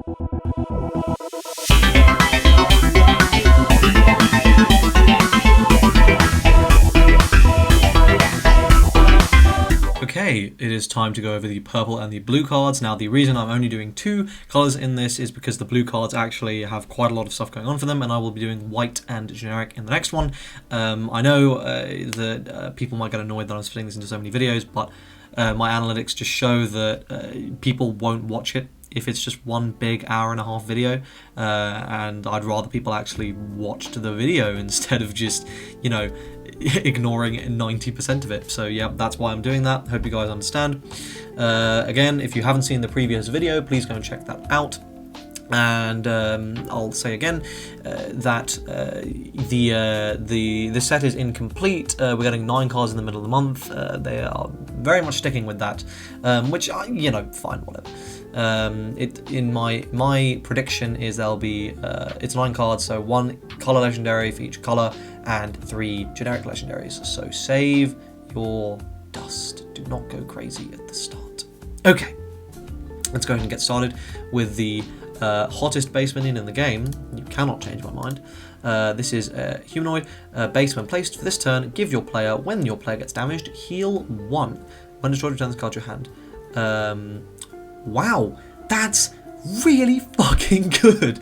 Okay, it is time to go over the purple and the blue cards. Now, the reason I'm only doing 2 colours in this is because the blue cards actually have quite a lot of stuff going on for them, and I will be doing white and generic in the next one. I know that people might get annoyed that I'm splitting this into so many videos, but my analytics just show that people won't watch it if it's just one big hour-and-a-half video, and I'd rather people actually watched the video instead of just, you know, ignoring 90% of it. So yeah, that's why I'm doing that. Hope you guys understand. Again, if you haven't seen the previous video, please go and check that out. And I'll say again that the set is incomplete. We're getting 9 cards in the middle of the month. They are very much sticking with that, which you know, fine, whatever. In my prediction is there'll be it's 9 cards, so 1 color legendary for each color and 3 generic legendaries. So save your dust. Do not go crazy at the start. Okay, let's go ahead and get started with the hottest base minion in the game. You cannot change my mind. This is humanoid. Base when placed for this turn, give your player, when your player gets damaged, heal 1. When destroyed, return this card to your hand. Wow, that's really fucking good.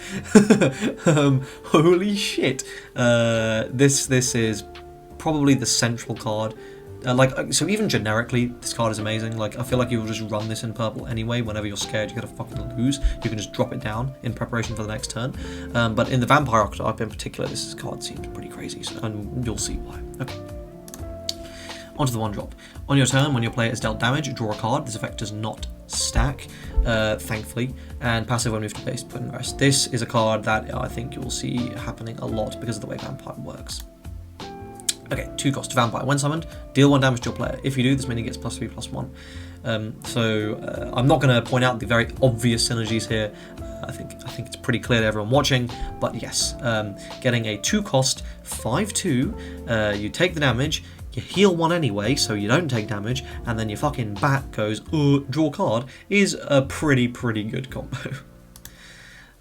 Holy shit. This is probably the central card. So even generically, this card is amazing. Like, I feel like you'll just run this in purple anyway. Whenever you're scared you're gonna fucking lose, you can just drop it down in preparation for the next turn. But in the vampire archetype in particular, this card seems pretty crazy, and you'll see why. Okay. Onto the 1-drop. On your turn, when your player is dealt damage, draw a card. This effect does not stack, thankfully, and passive when moved to base, put in rest. This is a card that I think you will see happening a lot because of the way vampire works. Okay, 2 cost Vampire. When summoned, deal 1 damage to your player. If you do, this minion gets +3/+1. I'm not going to point out the very obvious synergies here. I think it's pretty clear to everyone watching. But yes, getting a 2 cost 5/2. You take the damage. You heal 1 anyway, so you don't take damage, and then your fucking bat goes, draw card, is a pretty good combo.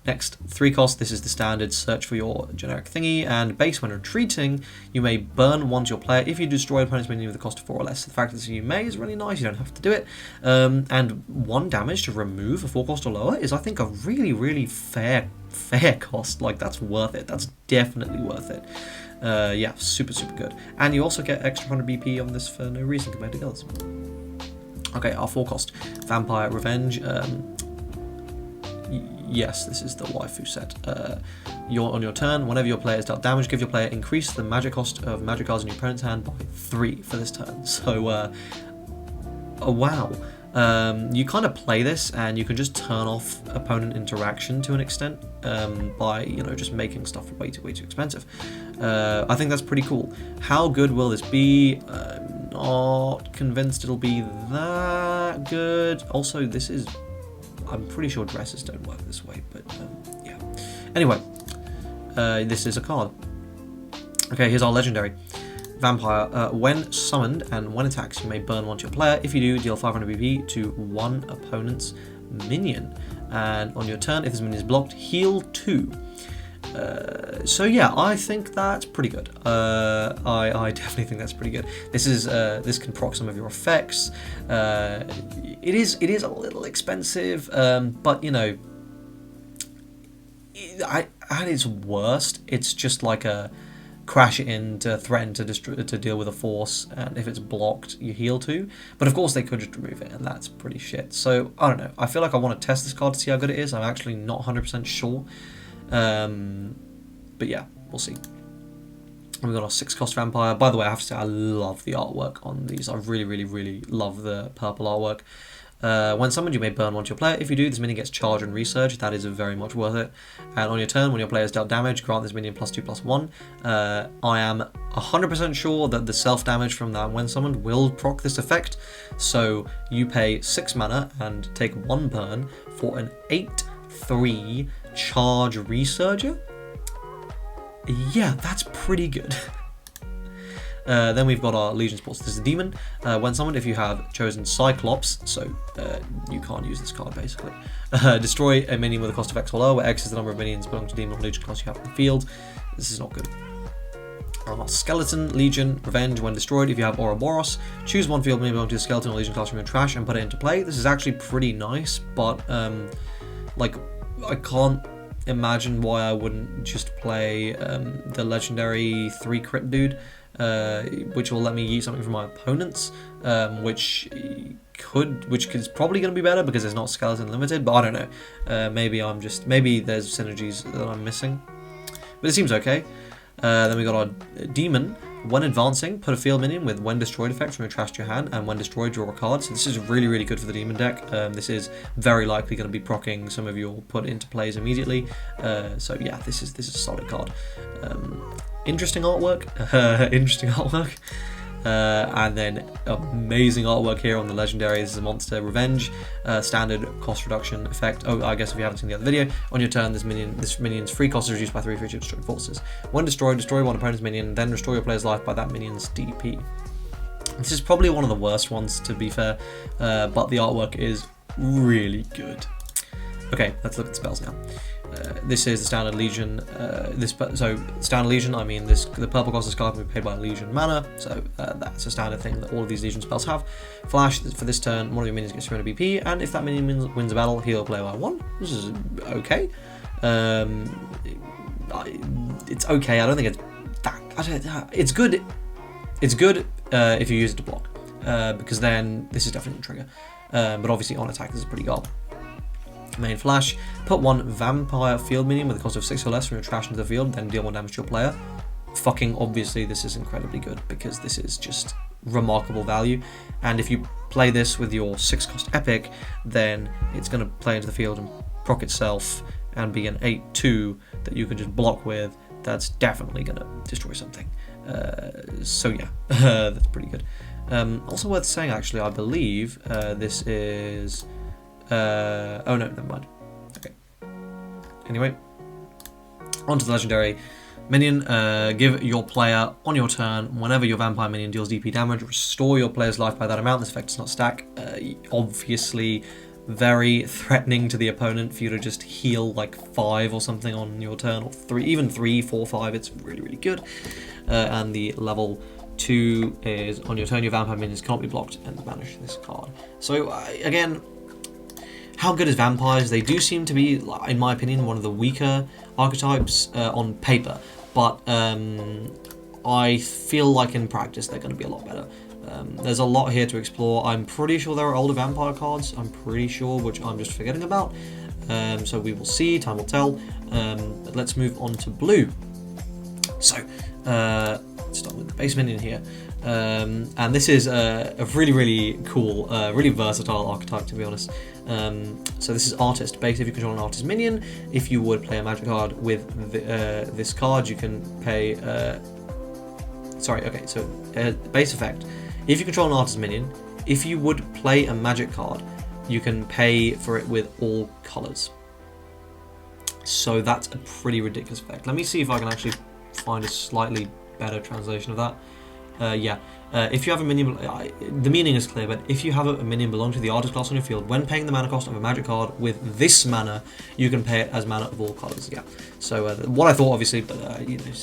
Next, 3 cost, this is the standard search for your generic thingy, and base when retreating, you may burn 1 to your player if you destroy opponent's minion with a cost of 4 or less. The fact that you may is really nice, you don't have to do it. And 1 damage to remove a 4 cost or lower is, I think, a really fair cost. Like, that's worth it. That's definitely worth it. Yeah, super good. And you also get extra 100 BP on this for no reason compared to the others. Okay, our 4 cost. Vampire Revenge. Yes, this is the waifu set. On your turn, whenever your player is dealt damage, give your player increase the magic cost of magic cards in your opponent's hand by 3 for this turn. So, wow. You kind of play this and you can just turn off opponent interaction to an extent by, you know, just making stuff way too expensive. I think that's pretty cool. How good will this be? Not convinced it'll be that good. Also, this is... I'm pretty sure dresses don't work this way, but yeah. Anyway, this is a card. Okay, here's our legendary. Vampire. When summoned and when attacks, you may burn 1 to your player. If you do, deal 500 BP to 1 opponent's minion. And on your turn, if this minion is blocked, heal 2. So yeah, I think that's pretty good. I definitely think that's pretty good. This can proc some of your effects. It is a little expensive, but you know, at its worst, it's just like a crash it in to threaten to deal with a force, and if it's blocked, you heal 2. But of course, they could just remove it, and that's pretty shit. So I don't know. I feel like I want to test this card to see how good it is. I'm actually not 100% sure. But yeah, we'll see. And we've got our 6 cost vampire. By the way, I have to say I love the artwork on these. I really love the purple artwork. When summoned, you may burn 1 to your player. If you do, this minion gets charge and resurge. That is very much worth it. And on your turn, when your player is dealt damage, grant this minion +2/+1. I am 100% sure that the self damage from that when summoned will proc this effect. So you pay 6 mana and take 1 burn for an 8/3 charge resurger. Yeah, that's pretty good. Then we've got our Legion Sports. This is a demon. When summoned, if you have chosen Cyclops, so you can't use this card basically. Destroy a minion with a cost of X or lower, where X is the number of minions belonging to demon or Legion class you have in the field. This is not good. Skeleton, Legion, Revenge. When destroyed, if you have Ouroboros, choose one field minion belonging to the Skeleton or Legion class from your trash and put it into play. This is actually pretty nice, but like I can't imagine why I wouldn't just play the legendary 3 crit dude, which will let me use something from my opponents, which is probably going to be better because it's not skeleton limited, but I don't know. Maybe there's synergies that I'm missing, but it seems okay. Then we got our demon. When advancing, put a field minion with when destroyed effect from your trash to your hand, and when destroyed, draw a card. So this is really, really good for the demon deck. This is very likely going to be proccing some of your put into plays immediately. So yeah, this is a solid card. Interesting artwork. And then amazing artwork here on the legendary. This is a monster Revenge, standard cost reduction effect. Oh, I guess if you haven't seen the other video, on your turn this minion's free cost is reduced by 3 for each of destroyed forces. When destroyed, destroy one opponent's minion, then restore your player's life by that minion's DP. This is probably one of the worst ones, to be fair, but the artwork is really good. Okay, let's look at the spells now. This is the standard Legion. Standard Legion, I mean the purple cost of this card can be paid by Legion mana, so that's a standard thing that all of these Legion spells have. Flash, for this turn, one of your minions gets 300 BP, and if that minion wins a battle, heal player by 1. This is okay. It's okay. I don't think it's that. It's good. It's good if you use it to block, because then this is definitely a trigger. But obviously on attack, this is pretty gob. Main flash, put one vampire field minion with a cost of 6 or less from your trash into the field, then deal 1 damage to your player. Fucking obviously this is incredibly good because this is just remarkable value, and if you play this with your 6 cost epic, then it's going to play into the field and proc itself and be an 8/2 that you can just block with. That's definitely going to destroy something. So yeah, that's pretty good. Also worth saying, actually, I believe this is... oh no, never mind. Okay. Anyway, onto the legendary minion. Give your player on your turn, whenever your vampire minion deals DP damage, restore your player's life by that amount. This effect does not stack. Obviously, very threatening to the opponent for you to just heal like 5 or something on your turn, or 3, even 3, 4, 5. It's really, really good. And the level 2 is on your turn, your vampire minions cannot be blocked and banish this card. So again, how good is vampires? They do seem to be, in my opinion, one of the weaker archetypes on paper, but I feel like in practice they're going to be a lot better. There's a lot here to explore. I'm pretty sure there are older vampire cards, I'm pretty sure, which I'm just forgetting about. So we will see, time will tell. But let's move on to blue. So, let's start with the base minion here. And this is a really, really cool, really versatile archetype, to be honest. So this is Artist. Base, if you control an Artist minion, if you would play a magic card with this card, you can pay... base effect. If you control an Artist minion, if you would play a magic card, you can pay for it with all colours. So that's a pretty ridiculous effect. Let me see if I can actually find a slightly better translation of that. If you have a minion, the meaning is clear, but if you have a minion belonging to the Artist class on your field, when paying the mana cost of a magic card with this mana, you can pay it as mana of all colours. Yeah. So what I thought, obviously, but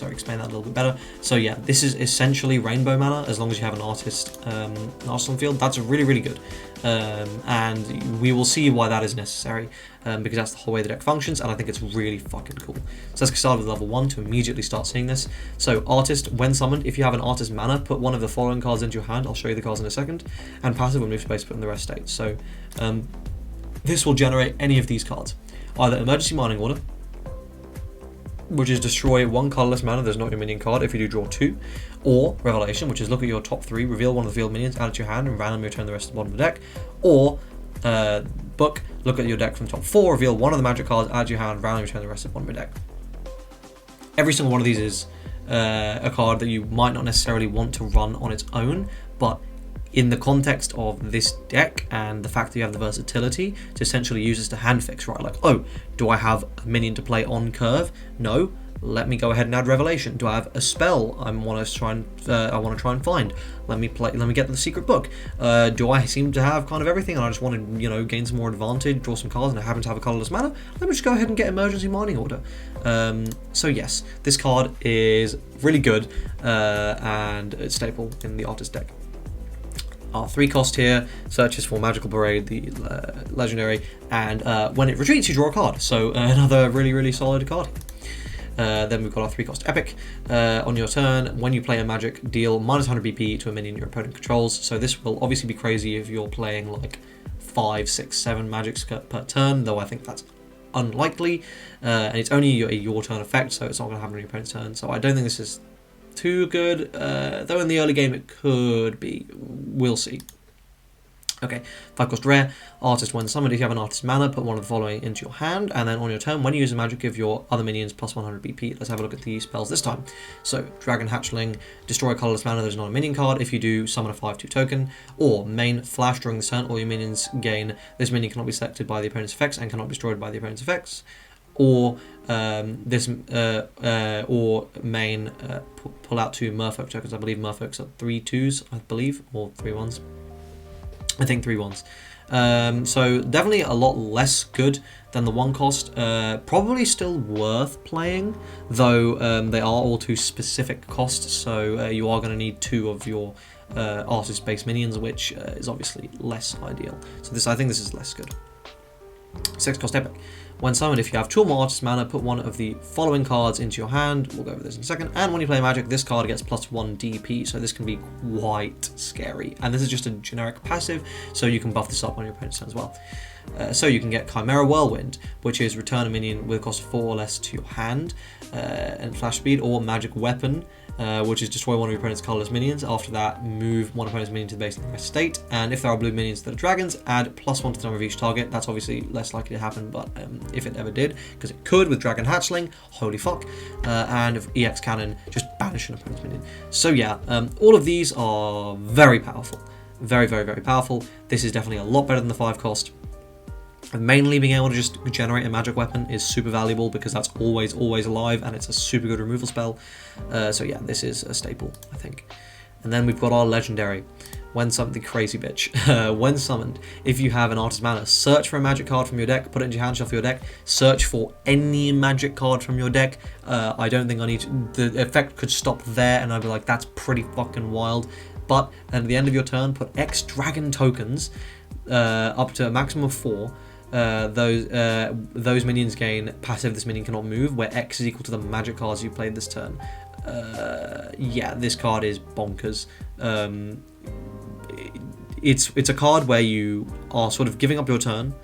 explain that a little bit better. So yeah, this is essentially rainbow mana as long as you have an artist on the field. That's really, really good, and we will see why that is necessary, because that's the whole way the deck functions, and I think it's really fucking cool. So let's get started with level 1 to immediately start seeing this. So Artist, when summoned, if you have an Artist mana, put one of the following cards into your hand. I'll show you the cards in a second. And passive, when move space, put in the rest states. So this will generate any of these cards. Either Emergency Mining Order, which is destroy 1 colorless mana that's not your minion card if you do draw 2, or Revelation, which is look at your top 3, reveal one of the field minions, add it to your hand, and randomly return the rest to the bottom of the deck, or Book, look at your deck from top 4, reveal one of the magic cards, add to your hand, randomly return the rest to the bottom of your deck. Every single one of these is a card that you might not necessarily want to run on its own, but in the context of this deck and the fact that you have the versatility to essentially use this to hand fix, right? Like, oh, do I have a minion to play on curve? No, Let me go ahead and add Revelation. Do I have a spell I want to try and find? Let me get the secret book. Do I seem to have kind of everything, and I just want to, you know, gain some more advantage, draw some cards, and I happen to have a colorless mana? Let me just go ahead and get Emergency Mining Order. So yes, this card is really good, and it's staple in the artist deck. Our 3 cost here searches for Magical Parade, the legendary, and when it retreats, you draw a card. So another really solid card. Then we've got our 3 cost Epic. On your turn, when you play a magic, deal minus 100 BP to a minion your opponent controls. So this will obviously be crazy if you're playing like 5, 6, 7 magics per turn, though I think that's unlikely. And it's only your turn effect, so it's not going to happen on your opponent's turn. So I don't think this is too good, though in the early game it could be. We'll see. Okay, 5 cost rare, artist when summoned. If you have an artist mana, put one of the following into your hand, and then on your turn, when you use a magic, give your other minions plus 100 BP. Let's have a look at the spells this time. So, Dragon Hatchling, destroy a colorless mana, there's not a minion card. If you do, summon a 5/2 token, or main flash during this turn, all your minions gain. This minion cannot be selected by the opponent's effects and cannot be destroyed by the opponent's effects. Or main pull out 2 Merfolk tokens. I believe Merfolks are 3/2s, I believe, or 3/1s. I think 3/1s. So definitely a lot less good than the 1 cost. Probably still worth playing, though they are all 2 specific costs. So you are going to need 2 of your artist-based minions, which is obviously less ideal. So I think this is less good. 6 cost Epic. When summoned, if you have 2 or more artist mana, put one of the following cards into your hand. We'll go over this in a second. And when you play magic, this card gets plus 1 DP, so this can be quite scary. And this is just a generic passive, so you can buff this up on your opponent's turn as well. So you can get Chimera Whirlwind, which is return a minion with a cost of 4 or less to your hand, and flash speed, or Magic Weapon, which is destroy one of your opponent's colorless minions. After that, move one opponent's minion to the base of the rest state, and if there are blue minions that are dragons, add +1 to the number of each target. That's obviously less likely to happen, but if it ever did, because it could with Dragon Hatchling, holy fuck, and if EX Cannon, just banish an opponent's minion. So yeah, all of these are very powerful. Very powerful. This is definitely a lot better than the 5 cost. And mainly being able to just generate a magic weapon is super valuable because that's always alive, and it's a super good removal spell. So yeah, this is a staple, I think. And then we've got our legendary. When summoned, the crazy bitch. When summoned, if you have an artist mana, search for a magic card from your deck, put it into your hand, shuffle your deck, search for any magic card from your deck. I don't think I need to, the effect could stop there, and I'd be like, that's pretty fucking wild. But at the end of your turn, put X dragon tokens up to a maximum of 4. Those minions gain passive. This minion cannot move, where X is equal to the magic cards you played this turn. Yeah, this card is bonkers. It's a card where you are sort of giving up your turn,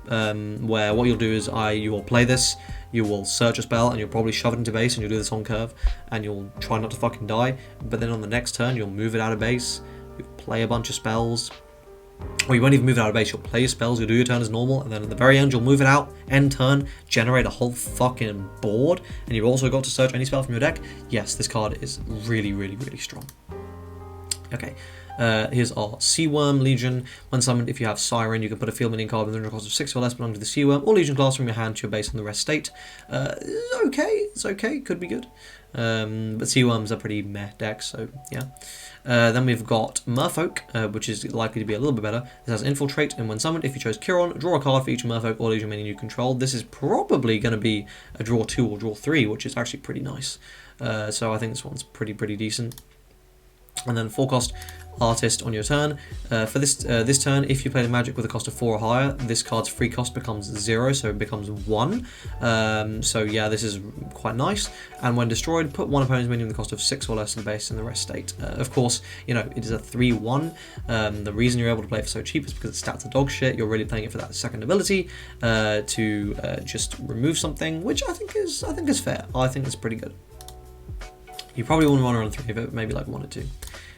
where what you'll do is you will play this, you will search a spell, and you'll probably shove it into base, and you'll do this on curve, and you'll try not to fucking die. But then on the next turn, you'll move it out of base, you'll play a bunch of spells. Or you won't even move it out of base, you'll play your spells, you'll do your turn as normal, and then at the very end you'll move it out, end turn, generate a whole fucking board, and you've also got to search any spell from your deck. Yes, this card is really strong. Okay, here's our Seaworm Legion. When summoned, if you have Siren, you can put a field minion card with a cost of 6 or less belonging to the Seaworm or Legion class from your hand to your base in the rest state. It's okay, could be good. But Seaworms are pretty meh decks, so yeah. Then we've got Merfolk, which is likely to be a little bit better. This has Infiltrate, and when summoned, if you chose Kiron, draw a card for each Merfolk or Legion minion you control. This is probably going to be a draw 2 or draw 3, which is actually pretty nice. So I think this one's pretty decent. And then 4 cost Artist on your turn. For this turn, if you play the magic with a cost of 4 or higher, this card's free cost becomes 0, so it becomes 1. So yeah, this is quite nice. And when destroyed, put one opponent's minion with a cost of 6 or less in the base in the rest state. Of course, you know, it is a 3/1. The reason you're able to play it for so cheap is because its stats are dog shit. You're really playing it for that second ability to just remove something, which I think is fair. I think it's pretty good. You probably wouldn't want to run 3 of it, maybe like 1 or 2.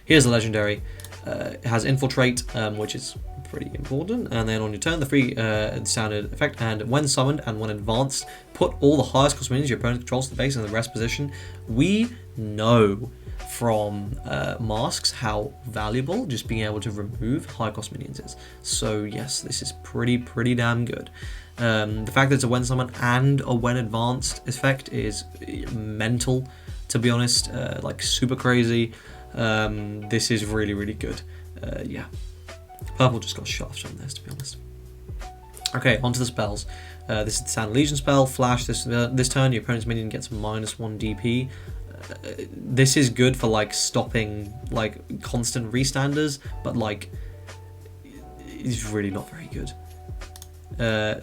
Here's a legendary. It has Infiltrate, which is pretty important. And then on your turn, the free standard effect. And when summoned and when advanced, put all the highest cost minions your opponent controls to the base in the rest position. We know from masks how valuable just being able to remove high cost minions is. So yes, this is pretty damn good. The fact that it's a when summon and a when advanced effect is mental, to be honest. Like super crazy. This is really, really good. Yeah. Purple just got shafted on this, to be honest. Okay, onto the spells. This is the Sand Legion spell. Flash. This turn, your opponent's minion gets -1 DP. This is good for like stopping like constant restanders, but like it's really not very good.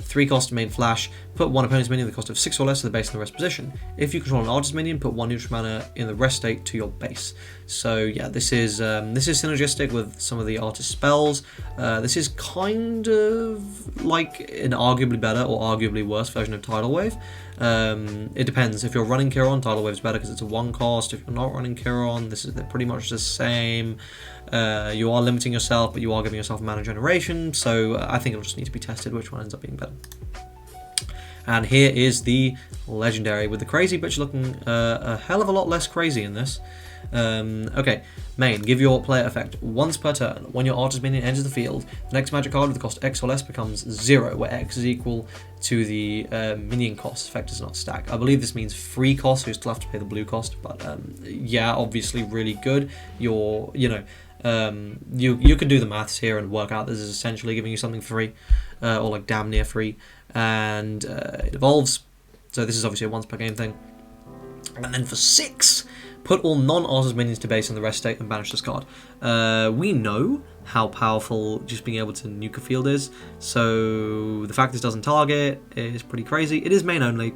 3 cost main flash. Put one opponent's minion at the cost of 6 or less to the base in the rest position. If you control an artist minion, put 1 neutral mana in the rest state to your base. So yeah, this is synergistic with some of the artist spells. This is kind of like an arguably better or arguably worse version of Tidal Wave. It depends. If you're running Chiron, Tidal Wave is better because it's a 1 cost. If you're not running Chiron, they're pretty much the same. You are limiting yourself, but you are giving yourself mana generation, so I think it'll just need to be tested which one ends up being better. And here is the legendary with the crazy bitch looking a hell of a lot less crazy in this. Okay, main, give your player effect once per turn. When your artist minion enters the field, the next magic card with the cost X or less becomes 0, where X is equal to the minion cost. Effect does not stack. I believe this means free cost, so you still have to pay the blue cost, but yeah, obviously really good. You can do the maths here and work out this is essentially giving you something free, or like damn near free, and it evolves. So this is obviously a once per game thing. And then for 6, put all non-artist minions to base in the rest state and banish this card. We know how powerful just being able to nuke a field is, so the fact this doesn't target is pretty crazy. It is main only.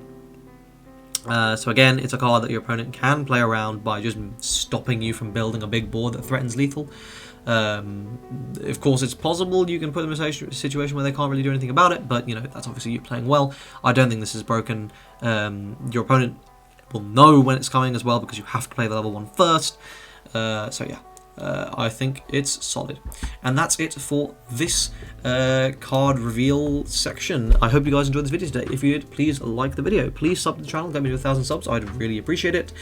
So again, it's a card that your opponent can play around by just stopping you from building a big board that threatens lethal. Of course, it's possible you can put them in a situation where they can't really do anything about it, but you know, that's obviously you playing well. I don't think this is broken. Your opponent will know when it's coming as well because you have to play the level 1 first. So yeah. I think it's solid. And that's it for this card reveal section. I hope you guys enjoyed this video today. If you did, please like the video. Please sub to the channel, get me to 1,000 subs. I'd really appreciate it.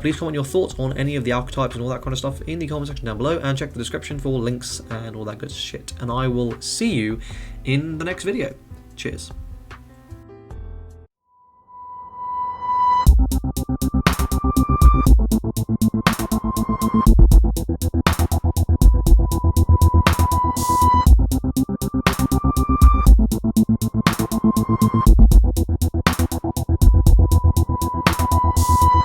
Please comment your thoughts on any of the archetypes and all that kind of stuff in the comment section down below, and check the description for links and all that good shit. And I will see you in the next video. Cheers.